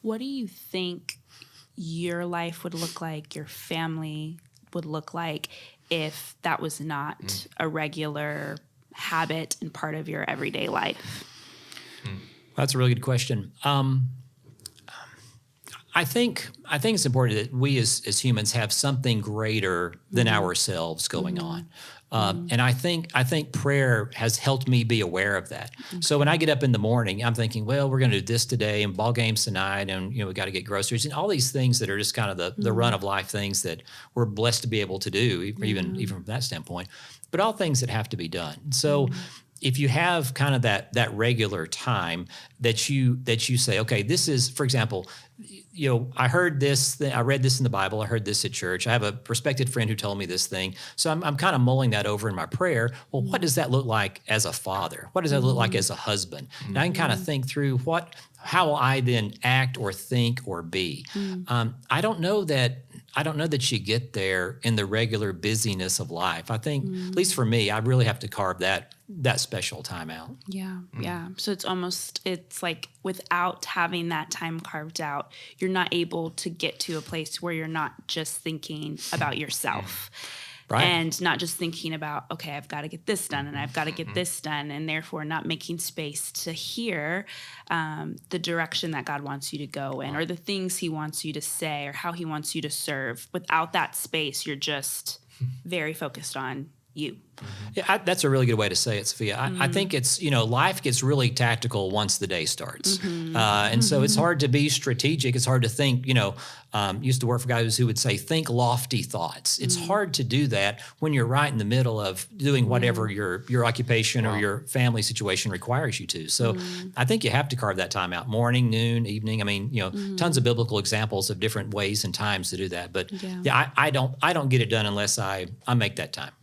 What do you think your life would look like, your family would look like if that was not a regular habit and part of your everyday life? That's a really good question. I think it's important that we as humans have something greater than ourselves going on. And I think prayer has helped me be aware of that. So when I get up in the morning, I'm thinking, well, we're going to do this today and ball games tonight, and we got to get groceries and all these things that are just kind of the run of life things that we're blessed to be able to do, even from that standpoint. But all things that have to be done. So if you have kind of that regular time that you say, okay, this is, for example, I heard this, I read this in the Bible, I heard this at church. I have a respected friend who told me this thing. So I'm kind of mulling that over in my prayer. Well, what does that look like as a father? What does that look like as a husband? And I can kind of think through how will I then act or think or be. I don't know that you get there in the regular busyness of life. I think, at least for me, I really have to carve that special time out. Yeah. So it's like without having that time carved out, you're not able to get to a place where you're not just thinking about yourself. Right. And not just thinking about, okay, I've got to get this done and I've got to get this done, and therefore not making space to hear the direction that God wants you to go in, or the things he wants you to say, or how he wants you to serve. Without that space, you're just very focused on you. Yeah, that's a really good way to say it, Sophia. I think it's, life gets really tactical once the day starts. And so it's hard to be strategic. It's hard to think, used to work for guys who would say, think lofty thoughts. It's hard to do that when you're right in the middle of doing whatever your occupation or your family situation requires you to. So I think you have to carve that time out, morning, noon, evening. I mean, tons of biblical examples of different ways and times to do that. But I don't get it done unless I make that time.